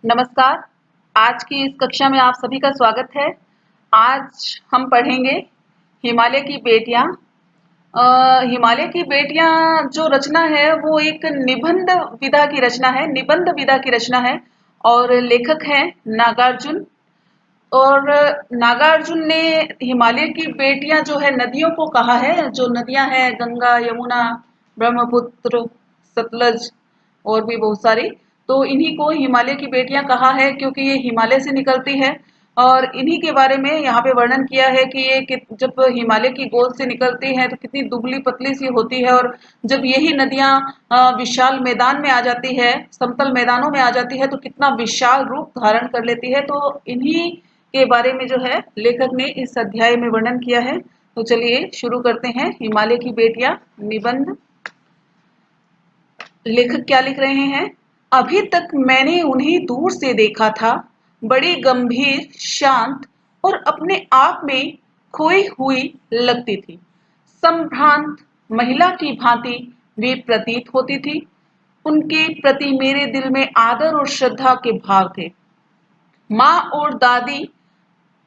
नमस्कार। आज की इस कक्षा में आप सभी का स्वागत है। आज हम पढ़ेंगे हिमालय की बेटियां। हिमालय की बेटियां जो रचना है वो एक निबंध विधा की रचना है, निबंध विधा की रचना है और लेखक हैं नागार्जुन। और नागार्जुन ने हिमालय की बेटियां जो है नदियों को कहा है, जो नदियां हैं गंगा, यमुना, ब्रह्मपुत्र, सतलज और भी बहुत सारी। तो इन्हीं को हिमालय की बेटियां कहा है क्योंकि ये हिमालय से निकलती है। और इन्हीं के बारे में यहाँ पे वर्णन किया है कि जब हिमालय की गोद से निकलती हैं तो कितनी दुबली पतली सी होती है, और जब यही नदियां विशाल मैदान में आ जाती है, समतल मैदानों में आ जाती है तो कितना विशाल रूप धारण कर लेती है। तो इन्हीं के बारे में जो है लेखक ने इस अध्याय में वर्णन किया है। तो चलिए शुरू करते हैं। हिमालय की बेटियां निबंध। लेखक क्या लिख रहे हैं? अभी तक मैंने उन्हें दूर से देखा था, बड़ी गंभीर, शांत और अपने आप में खोई हुई लगती थी। संभ्रांत महिला की भांति वे प्रतीत होती थी। उनके प्रति मेरे दिल में आदर और श्रद्धा के भाव थे। माँ और दादी,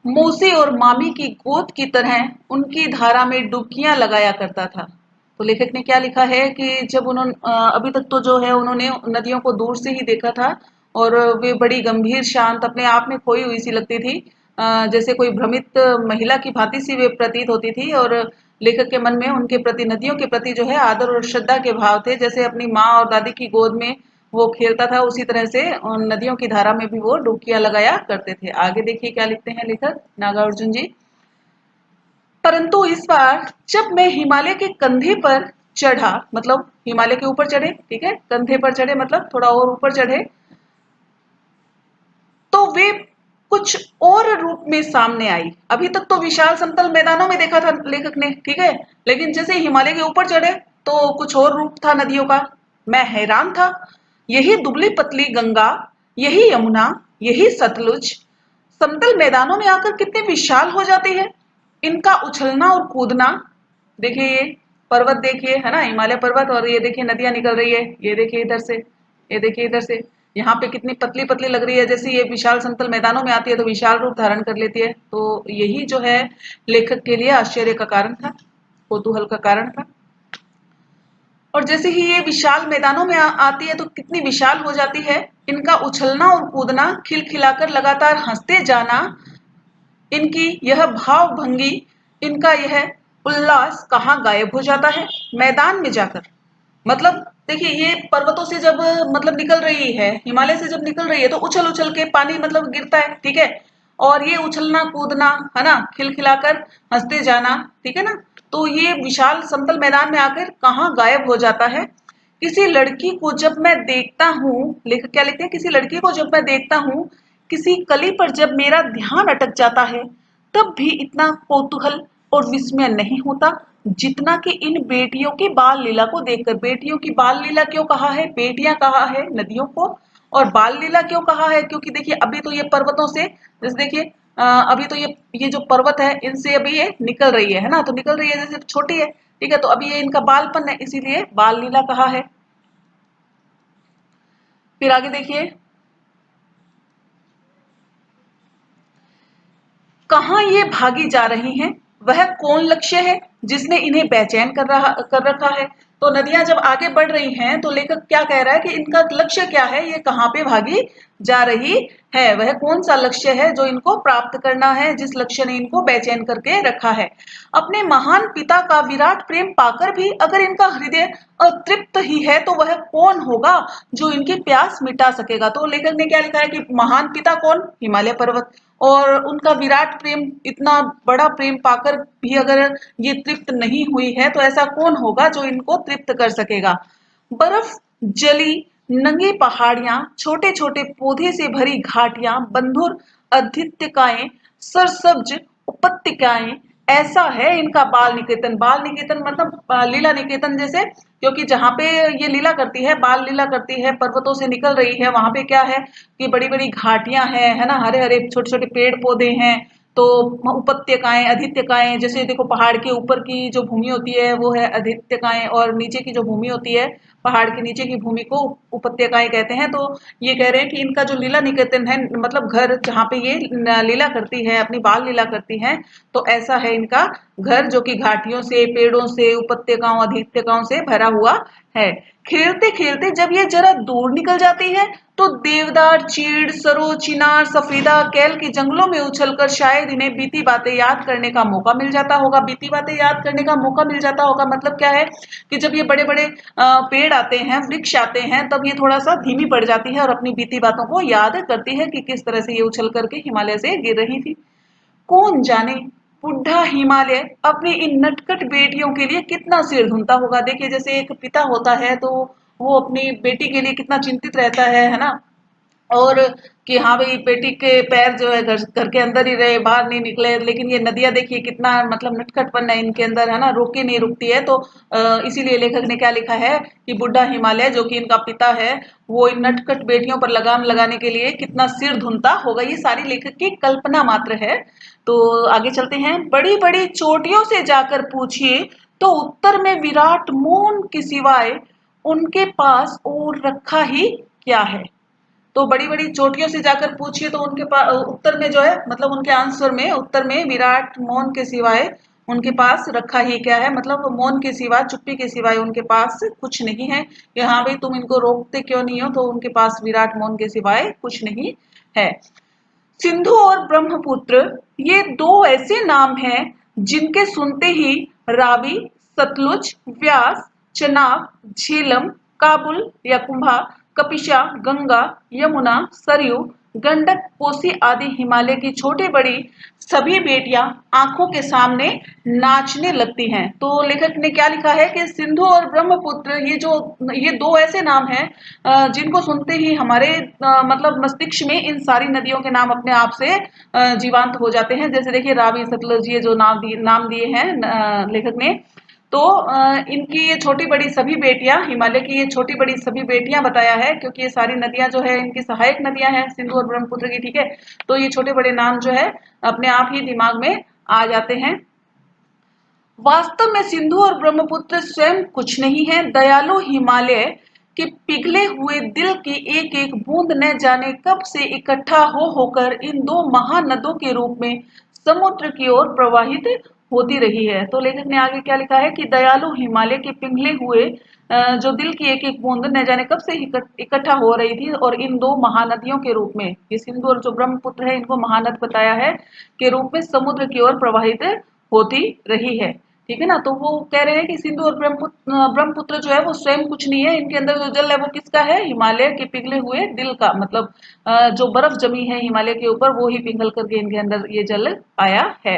मौसी और मामी की गोद की तरह उनकी धारा में डुबकियां लगाया करता था। तो लेखक ने क्या लिखा है कि जब उन्होंने अभी तक तो जो है उन्होंने नदियों को दूर से ही देखा था, और वे बड़ी गंभीर, शांत, अपने आप में खोई हुई सी लगती थी। जैसे कोई भ्रमित महिला की भांति सी वे प्रतीत होती थी। और लेखक के मन में उनके प्रति, नदियों के प्रति जो है आदर और श्रद्धा के भाव थे। जैसे अपनी माँ और दादी की गोद में वो खेलता था, उसी तरह से नदियों की धारा में भी वो डुबकियां लगाया करते थे। आगे देखिए क्या लिखते हैं लेखक नागार्जुन जी। परंतु इस बार जब मैं हिमालय के कंधे पर चढ़ा, मतलब हिमालय के ऊपर चढ़े, ठीक है, कंधे पर चढ़े मतलब थोड़ा और ऊपर चढ़े, तो वे कुछ और रूप में सामने आई। अभी तक तो विशाल समतल मैदानों में देखा था लेखक ने, ठीक है, लेकिन जैसे हिमालय के ऊपर चढ़े तो कुछ और रूप था नदियों का। मैं हैरान था। यही दुबली पतली गंगा, यही यमुना, यही सतलुज समतल मैदानों में आकर कितनी विशाल हो जाती है। इनका उछलना और कूदना, देखिए ये पर्वत, देखिए है ना, हिमालय पर्वत, और ये देखिए नदियां निकल रही है, ये देखिए इधर से, ये देखिए इधर से। यहाँ पे कितनी पतली पतली लग रही है, जैसे ये विशाल समतल मैदानों में आती है तो विशाल रूप धारण कर लेती है। तो यही जो है लेखक के लिए आश्चर्य का कारण था, कौतूहल का कारण था। और जैसे ही ये विशाल मैदानों में आती है तो कितनी विशाल हो जाती है। इनका उछलना और कूदना, खिलखिलाकर लगातार हंसते जाना, इनकी यह भाव भंगी, इनका यह उल्लास कहाँ गायब हो जाता है मैदान में जाकर। मतलब देखिए ये पर्वतों से जब मतलब निकल रही है, हिमालय से जब निकल रही है तो उछल उछल के पानी मतलब गिरता है, ठीक है, और ये उछलना कूदना, है ना, खिलखिलाकर हंसते जाना, ठीक है ना, तो ये विशाल समतल मैदान में आकर कहाँ गायब हो जाता है। किसी लड़की को जब मैं देखता हूँ, लेखक क्या लिखते हैं, किसी लड़की को जब मैं देखता हूँ, किसी कली पर जब मेरा ध्यान अटक जाता है, तब भी इतना कौतूहल और विस्मय नहीं होता जितना कि इन बेटियों की बाल लीला को देखकर। बेटियों की बाल लीला क्यों कहा है, बेटियां कहा है नदियों को, और बाल लीला क्यों कहा है, क्योंकि देखिए अभी तो ये पर्वतों से, जैसे देखिए अभी तो ये जो पर्वत है इनसे अभी ये निकल रही है ना, तो निकल रही है, जैसे छोटी है, ठीक है, तो अभी ये इनका बालपन है, इसीलिए बाल लीला कहा है। फिर आगे देखिए, कहाँ ये भागी जा रही हैं, वह कौन लक्ष्य है जिसने इन्हें बेचैन कर रखा है। तो नदियां जब आगे बढ़ रही हैं तो लेखक क्या कह रहा है कि इनका लक्ष्य क्या है, ये कहाँ पे भागी जा रही है, वह कौन सा लक्ष्य है जो इनको प्राप्त करना है, जिस लक्ष्य ने इनको बेचैन करके रखा है। अपने महान पिता का विराट प्रेम पाकर भी अगर इनका हृदय अतृप्त ही है तो वह कौन होगा जो इनकी प्यास मिटा सकेगा। तो लेखक ने क्या लिखा है कि महान पिता कौन, हिमालय पर्वत, और उनका विराट प्रेम, इतना बड़ा प्रेम पाकर भी अगर ये तृप्त नहीं हुई है तो ऐसा कौन होगा जो इनको तृप्त कर सकेगा। बर्फ जली नंगी पहाड़ियां, छोटे छोटे पौधे से भरी घाटियां, बंधुर अधित्यकाएं, सरसब्ज उपत्यकाएं, ऐसा है इनका बाल निकेतन। बाल निकेतन मतलब लीला निकेतन जैसे, क्योंकि जहाँ पे ये लीला करती है, बाल लीला करती है, पर्वतों से निकल रही है, वहां पे क्या है कि बड़ी बड़ी घाटियां हैं, है ना, हरे हरे छोटे छोटे पेड़ पौधे हैं, तो उपत्यकाएं, अधित्यकाएं, जैसे देखो पहाड़ के ऊपर की जो भूमि होती है वो है अधित्यकाएं, और नीचे की जो भूमि होती है पहाड़ के नीचे की भूमि को उपत्यकाएं कहते हैं। तो ये कह रहे हैं कि इनका जो लीला निकेतन है, मतलब घर जहाँ पे ये लीला करती है, अपनी बाल लीला करती हैं, तो ऐसा है इनका घर, जो कि घाटियों से, पेड़ों से, उपत्यकाओं, अधित्यकाओं से भरा हुआ है। खेलते खेलते जब ये जरा दूर निकल जाती है तो देवदार, चीड़, सरो, चिनार, सफेदा, केल के जंगलों में उछलकर शायद इन्हें बीती बातें याद करने का मौका मिल जाता होगा। बीती बातें याद करने का मौका मिल जाता होगा मतलब क्या है कि जब ये बड़े बड़े पेड़ आते हैं, वृक्ष आते हैं, तब ये थोड़ा सा धीमी पड़ जाती है और अपनी बीती बातों को याद करती है कि किस तरह से ये उछल करके हिमालय से गिर रही थी। कौन जाने बुढ़ा हिमालय अपनी इन नटखट बेटियों के लिए कितना सिर धुनता होगा। देखिए जैसे एक पिता होता है तो वो अपनी बेटी के लिए कितना चिंतित रहता है ना, और कि हाँ भाई बेटी के पैर जो है घर घर के अंदर ही रहे, बाहर नहीं निकले। लेकिन ये नदियां देखिए कितना मतलब नटखटपन है इनके अंदर, है ना, रोकी नहीं रुकती है। तो इसीलिए लेखक ने क्या लिखा है कि बुढ़ा हिमालय जो कि इनका पिता है, वो इन नटखट बेटियों पर लगाम लगाने के लिए कितना सिर धुनता होगा। ये सारी लेखक की कल्पना मात्र है। तो आगे चलते हैं। बड़ी बड़ी चोटियों से जाकर पूछिए तो उत्तर में विराट मौन के सिवाय उनके पास और रखा ही क्या है। तो बड़ी-बड़ी चोटियों से जाकर पूछिए तो उनके पास उत्तर में जो है, मतलब उनके आंसर में, उत्तर में विराट मौन के सिवाय उनके पास रखा ही क्या है, मतलब मौन के सिवा, चुप्पी के सिवाय उनके पास कुछ नहीं है। कि हाँ भाई तुम इनको रोकते क्यों नहीं हो, तो उनके पास विराट मौन के सिवाय कुछ नहीं है। सिंधु और ब्रह्मपुत्र ये दो ऐसे नाम हैं जिनके सुनते ही रावी, सतलुज, व्यास, चनाब, झेलम, काबुल या कुंभा, कपिशा, गंगा, यमुना, सरयू, गंडक, कोसी आदि हिमालय की छोटी बड़ी सभी बेटियां आंखों के सामने नाचने लगती हैं। तो लेखक ने क्या लिखा है कि सिंधु और ब्रह्मपुत्र ये दो ऐसे नाम हैं जिनको सुनते ही हमारे मतलब मस्तिष्क में इन सारी नदियों के नाम अपने आप से जीवांत हो जाते हैं। जैसे देखिए रावी, सतलुज, ये जो नाम दिए हैं लेखक ने, तो इनकी ये छोटी बड़ी सभी बेटियां, हिमालय की ये छोटी बड़ी सभी बेटियां बताया है, क्योंकि ये सारी नदियां जो है इनकी सहायक नदियां हैं सिंधु और ब्रह्मपुत्र की, ठीक है। तो ये छोटे बड़े नाम जो है अपने आप ही दिमाग में आ जाते हैं। वास्तव में सिंधु और ब्रह्मपुत्र स्वयं कुछ नहीं है। दयालु हिमालय के पिघले हुए दिल की एक एक बूंद न जाने कब से इकट्ठा हो होकर इन दो महानदों के रूप में समुद्र की ओर प्रवाहित होती रही है। तो लेखक ने आगे क्या लिखा है कि दयालु हिमालय के पिघले हुए जो दिल की एक एक बूंद न जाने कब से इकट्ठा हो रही थी, और इन दो महानदियों के रूप में, ये सिंधु और जो ब्रह्मपुत्र है इनको महानद बताया है, के रूप में समुद्र की ओर प्रवाहित होती रही है। ठीक है ना। तो वो कह रहे हैं कि सिंधु और ब्रह्मपुत्र जो है वो स्वयं कुछ नहीं है, इनके अंदर जो जल है वो किसका है, हिमालय के पिघले हुए दिल का, मतलब जो बर्फ जमी है हिमालय के ऊपर वो ही पिघल करके इनके अंदर ये जल आया है।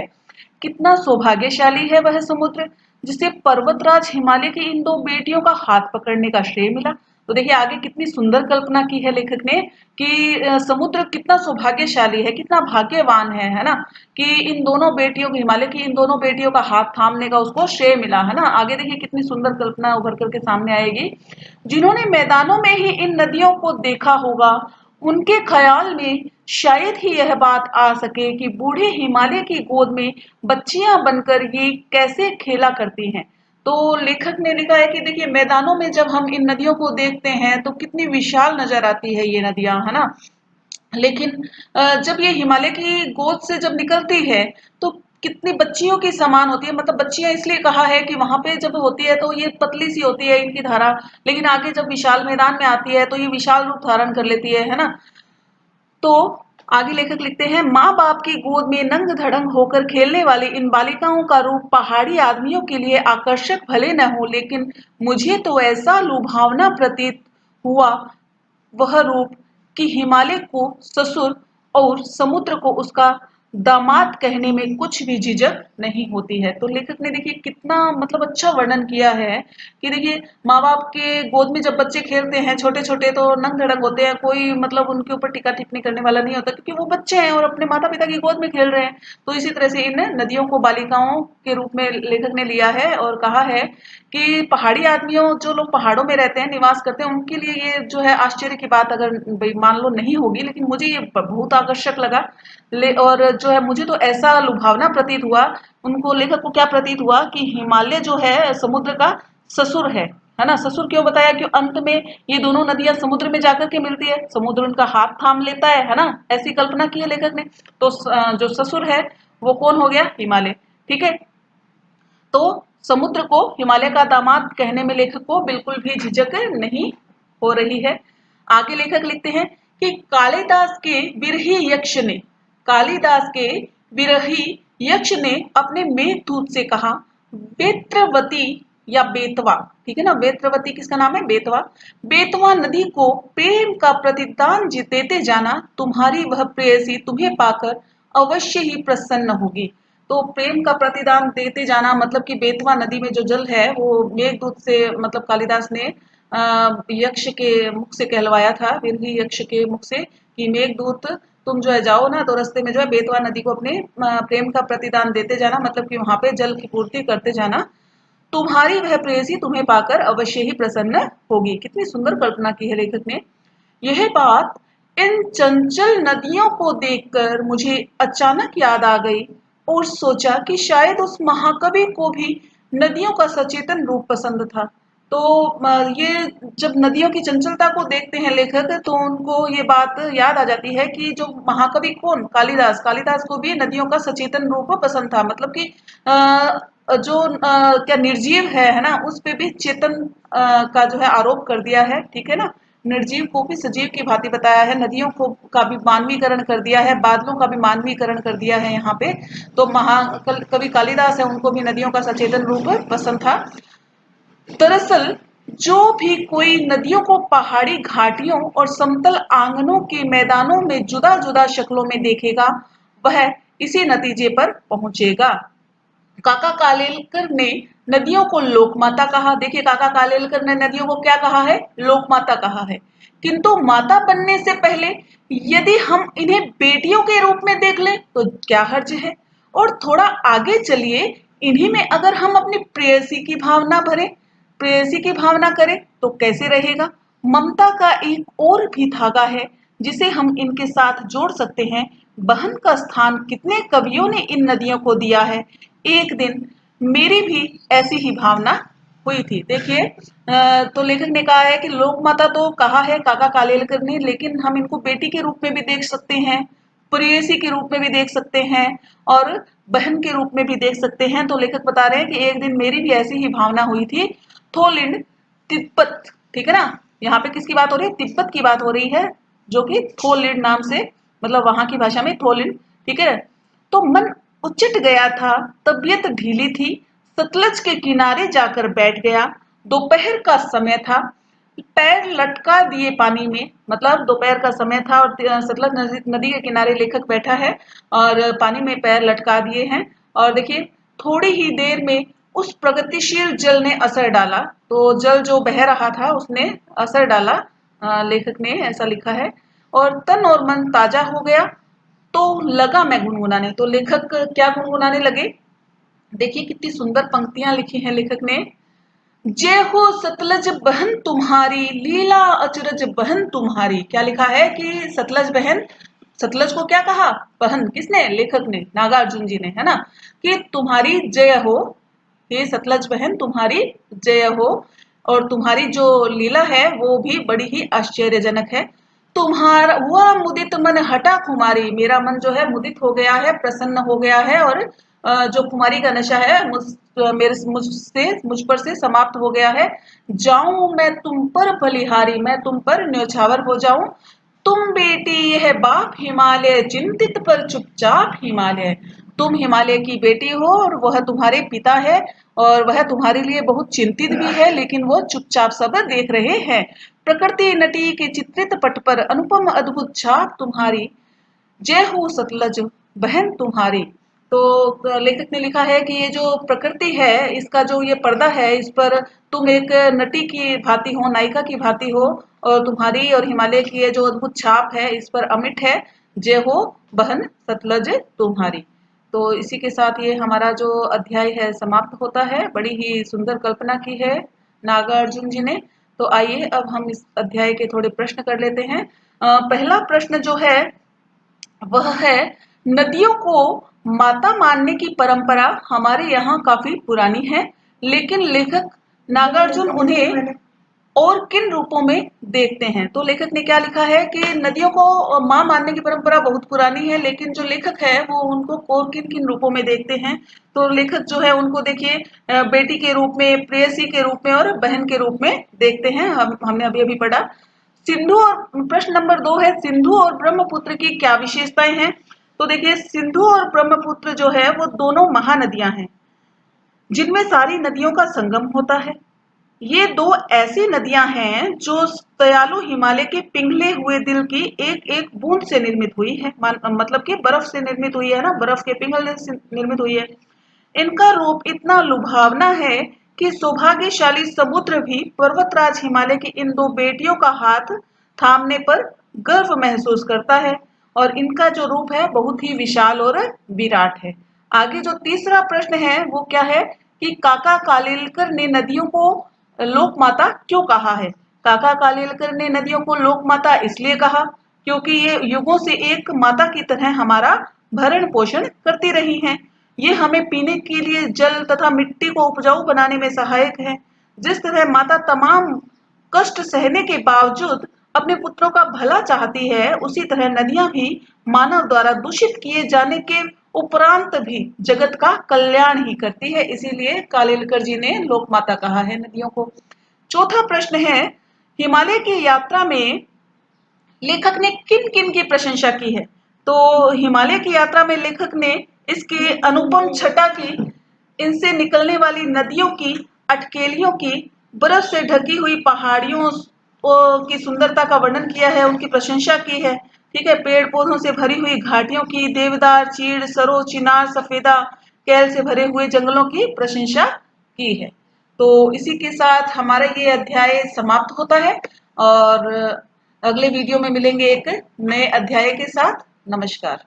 कितना सौभाग्यशाली है वह समुद्र जिसे पर्वतराज हिमालय की इन दो बेटियों का हाथ पकड़ने का श्रेय मिला। तो देखिए आगे कितनी सुंदर कल्पना की है लेखक ने कि समुद्र कितना सौभाग्यशाली है, कितना भाग्यवान है ना, कि इन दोनों बेटियों को, हिमालय की इन दोनों बेटियों का हाथ थामने का उसको श्रेय मिला, है ना। आगे देखिए कितनी सुंदर कल्पना उभर करके सामने आएगी। जिन्होंने मैदानों में ही इन नदियों को देखा होगा उनके ख्याल में शायद ही यह बात आ सके कि बूढ़े हिमालय की गोद में बच्चियां बनकर ये कैसे खेला करती हैं। तो लेखक ने लिखा है कि देखिए मैदानों में जब हम इन नदियों को देखते हैं तो कितनी विशाल नजर आती है ये नदियां, है ना। लेकिन जब ये हिमालय की गोद से जब निकलती है तो कितनी बच्चियों की समान होती है। मतलब बच्चियां इसलिए कहा है कि वहां पे जब होती है तो ये पतली सी होती है इनकी धारा, लेकिन आगे जब विशाल मैदान में आती है तो ये विशाल रूप धारण कर लेती है ना। तो आगे लेखक लिखते हैं, माँ बाप की गोद में नंग धड़ंग होकर खेलने वाली इन बालिकाओं का रूप पहाड़ी आदमियों के लिए आकर्षक भले न हो, लेकिन मुझे तो ऐसा लुभावना प्रतीत हुआ वह रूप कि हिमालय को ससुर और समुद्र को उसका दामाद कहने में कुछ भी झिझक नहीं होती है। तो लेखक ने देखिए कितना मतलब अच्छा वर्णन किया है कि देखिए माँ बाप के गोद में जब बच्चे खेलते हैं छोटे छोटे तो नंग धड़ंग होते हैं, कोई मतलब उनके ऊपर टीका टिप्पणी करने वाला नहीं होता, क्योंकि वो बच्चे हैं और अपने माता पिता की गोद में खेल रहे हैं। तो इसी तरह से इन नदियों को बालिकाओं के रूप में लेखक ने लिया है और कहा है कि पहाड़ी आदमियों, जो लोग पहाड़ों में रहते हैं, निवास करते हैं, उनके लिए ये जो है आश्चर्य की बात अगर भाई मान लो नहीं होगी, लेकिन मुझे ये बहुत आकर्षक लगा। और जो है मुझे तो ऐसा लुभावना प्रतीत हुआ, उनको लेखक को क्या प्रतीत हुआ कि हिमालय जो है समुद्र का ससुर है ना। ससुर क्यों बताया? क्यों अंत में ये दोनों नदियां समुद्र में जाकर के मिलती है, समुद्र उनका हाथ थाम लेता है ना, ऐसी कल्पना की है लेखक ने। तो जो ससुर है वो कौन हो गया? हिमालय। ठीक है, तो समुद्र को हिमालय का दामाद कहने में लेखक को बिल्कुल भी झिझक नहीं हो रही है। आगे लेखक लिखते हैं कि कालिदास के विरही यक्ष ने, कालिदास के विरही यक्ष ने अपने मेघदूत से कहा, बेत्रवती या बेतवा, ठीक है ना, बेत्रवती किसका नाम है? बेतवा। बेतवा नदी को प्रेम का प्रतिदान देते जाना, तुम्हारी वह प्रेयसी तुम्हें पाकर अवश्य ही प्रसन्न होगी। तो प्रेम का प्रतिदान देते जाना मतलब कि बेतवा नदी में जो जल है वो मेघदूत से, मतलब कालिदास ने यक्ष के मुख से कहलवाया था, विरही यक्ष के मुख से, कि मेघदूत तुम जो है जाओ ना, तो रास्ते में जो है बेतवा नदी को अपने प्रेम का प्रतिदान देते जाना, मतलब कि वहां पे जल की पूर्ति करते जाना, तुम्हारी वह प्रेयसी तुम्हें पाकर अवश्य ही प्रसन्न होगी। कितनी सुंदर कल्पना की है लेखक ने। यह बात इन चंचल नदियों को देखकर मुझे अचानक याद आ गई और सोचा कि शायद उस महाकवि को भी नदियों का सचेतन रूप पसंद था। तो ये जब नदियों की चंचलता को देखते हैं लेखक, तो उनको ये बात याद आ जाती है कि जो महाकवि कौन? कालिदास। कालिदास को भी नदियों का सचेतन रूप पसंद था, मतलब कि जो क्या निर्जीव है ना, उस पे भी चेतन का जो है आरोप कर दिया है, ठीक है ना। निर्जीव को भी सजीव की भांति बताया है, नदियों को का भी मानवीकरण कर दिया है, बादलों का भी मानवीकरण कर दिया है यहाँ पे। तो कवि कालिदास है, उनको भी नदियों का सचेतन रूप पसंद था। दरअसल जो भी कोई नदियों को पहाड़ी घाटियों और समतल आंगनों के मैदानों में जुदा जुदा शक्लों में देखेगा, वह इसी नतीजे पर पहुंचेगा। काका कालेलकर ने नदियों को लोकमाता कहा। देखिए, काका कालेलकर ने नदियों को क्या कहा है? लोकमाता कहा है। किंतु माता बनने से पहले यदि हम इन्हें बेटियों के रूप में देख लें तो क्या हर्ज है? और थोड़ा आगे चलिए, इन्हीं में अगर हम अपनी प्रेयसी की भावना भरें, प्रेयसी की भावना करें तो कैसे रहेगा? ममता का एक और भी धागा है जिसे हम इनके साथ जोड़ सकते हैं। बहन का स्थान कितने कवियों ने इन नदियों को दिया है। एक दिन मेरी भी ऐसी ही भावना हुई थी। देखिए, तो लेखक ने कहा है कि लोक माता तो कहा है काका कालेलकर ने, लेकिन हम इनको बेटी के रूप में भी देख सकते हैं, प्रेयसी के रूप में भी देख सकते हैं, और बहन के रूप में भी देख सकते हैं। तो लेखक बता रहे हैं कि एक दिन मेरी भी ऐसी ही भावना हुई थी। थोलिंड तिब्बत, ठीक है ना, यहाँ पे किसकी बात हो रही है? तिब्बत की बात हो रही है, जो कि थोलिंड नाम से, मतलब वहां की भाषा में थोलिंड, ठीक है। तो मन उचट गया था, तबीयत ढीली थी, सतलज के किनारे जाकर बैठ गया। दोपहर का समय था, पैर लटका दिए पानी में, मतलब दोपहर का समय था और सतलज नदी के किनारे लेखक बैठा है और पानी में पैर लटका दिए हैं। और देखिए, थोड़ी ही देर में उस प्रगतिशील जल ने असर डाला। तो जल जो बह रहा था उसने असर डाला, लेखक ने ऐसा लिखा है, और तन और मन ताजा हो गया। तो लगा मैं गुनगुनाने। तो लेखक क्या गुनगुनाने लगे? देखिए कितनी सुंदर पंक्तियां लिखी हैं लेखक ने। जय हो सतलज बहन तुम्हारी, लीला अचरज बहन तुम्हारी। क्या लिखा है कि सतलज बहन, सतलज को क्या कहा? बहन। किसने? लेखक ने, नागार्जुन जी ने, है ना, कि तुम्हारी जय हो, हे सतलज बहन तुम्हारी जय हो, और तुम्हारी जो लीला है वो भी बड़ी ही आश्चर्यजनक है। तुम्हारा हुआ मुदित मन हटा कुमारी, मेरा मन जो है मुदित हो गया है, प्रसन्न हो गया है, और जो कुमारी का नशा है मुझ पर से समाप्त हो गया है। जाऊं मैं तुम पर बलिहारी, मैं तुम पर न्यौछावर हो जाऊं। तुम बेटी यह बाप हिमालय, चिंतित पर चुपचाप हिमालय। तुम हिमालय की बेटी हो और वह तुम्हारे पिता है, और वह तुम्हारे लिए बहुत चिंतित भी है, लेकिन वो चुपचाप सब देख रहे हैं। प्रकृति नटी के चित्रित पट पर अनुपम अद्भुत छाप तुम्हारी, जय हो सतलज बहन तुम्हारी। तो लेखक ने लिखा है कि ये जो प्रकृति है, इसका जो ये पर्दा है, इस पर तुम एक नटी की भांति हो, नायिका की भांति हो, और तुम्हारी और हिमालय की ये जो अद्भुत छाप है इस पर अमिट है। जय हो बहन सतलज तुम्हारी। तो इसी के साथ ये हमारा जो अध्याय है समाप्त होता है। बड़ी ही सुंदर कल्पना की है नागार्जुन जी ने। तो आइए अब हम इस अध्याय के थोड़े प्रश्न कर लेते हैं। पहला प्रश्न जो है वह है, नदियों को माता मानने की परंपरा हमारे यहाँ काफी पुरानी है, लेकिन लेखक नागार्जुन उन्हें और किन रूपों में देखते हैं। तो लेखक ने क्या लिखा है कि नदियों को माँ मानने की परंपरा बहुत पुरानी है, लेकिन जो लेखक है वो उनको और किन किन रूपों में देखते हैं। तो लेखक जो है उनको देखिए बेटी के रूप में, प्रेयसी के रूप में और बहन के रूप में देखते हैं। हमने अभी अभी पढ़ा। सिंधु और प्रश्न नंबर 2 है, सिंधु और ब्रह्मपुत्र की क्या विशेषताएं हैं। तो देखिए सिंधु और ब्रह्मपुत्र जो है वो दोनों महानदियां हैं जिनमें सारी नदियों का संगम होता है। ये दो ऐसी नदियां हैं जो दयालु हिमालय के पिघले हुए दिल की एक एक बूंद से निर्मित हुई है। मतलब कि बर्फ से निर्मित हुई है ना, बर्फ के पिघलने से निर्मित हुई है। इनका रूप इतना लुभावना है कि सौभाग्यशाली समुद्र भी पर्वतराज हिमालय की इन दो बेटियों का हाथ थामने पर गर्व महसूस करता है। और इनका जो रूप है बहुत ही विशाल और विराट है। आगे जो तीसरा प्रश्न है वो क्या है कि काका कालेलकर ने नदियों को लोक माता क्यों कहा है। काका कालेलकर ने नदियों को लोक माता इसलिए कहा क्योंकि ये युगों से एक माता की तरह हमारा भरण पोषण करती रही हैं। ये हमें पीने के लिए जल तथा मिट्टी को उपजाऊ बनाने में सहायक है। जिस तरह माता तमाम कष्ट सहने के बावजूद अपने पुत्रों का भला चाहती है, उसी तरह नदियां भी मानव द्वारा दूषित किए जाने के उपरांत भी जगत का कल्याण ही करती है। इसीलिए कालेलकर जी ने लोक माता कहा है नदियों को। चौथा प्रश्न है, हिमालय की यात्रा में लेखक ने किन किन की प्रशंसा की है। तो हिमालय की यात्रा में लेखक ने इसकी अनुपम छटा की, इनसे निकलने वाली नदियों की, अटकेलियों की, बर्फ से ढकी हुई पहाड़ियों की सुंदरता का वर्णन किया है, उनकी प्रशंसा की है। ठीक है, पेड़ पौधों से भरी हुई घाटियों की, देवदार, चीड़, सरो, चिनार, सफेदा, कैल से भरे हुए जंगलों की प्रशंसा की है। तो इसी के साथ हमारा ये अध्याय समाप्त होता है और अगले वीडियो में मिलेंगे एक नए अध्याय के साथ। नमस्कार।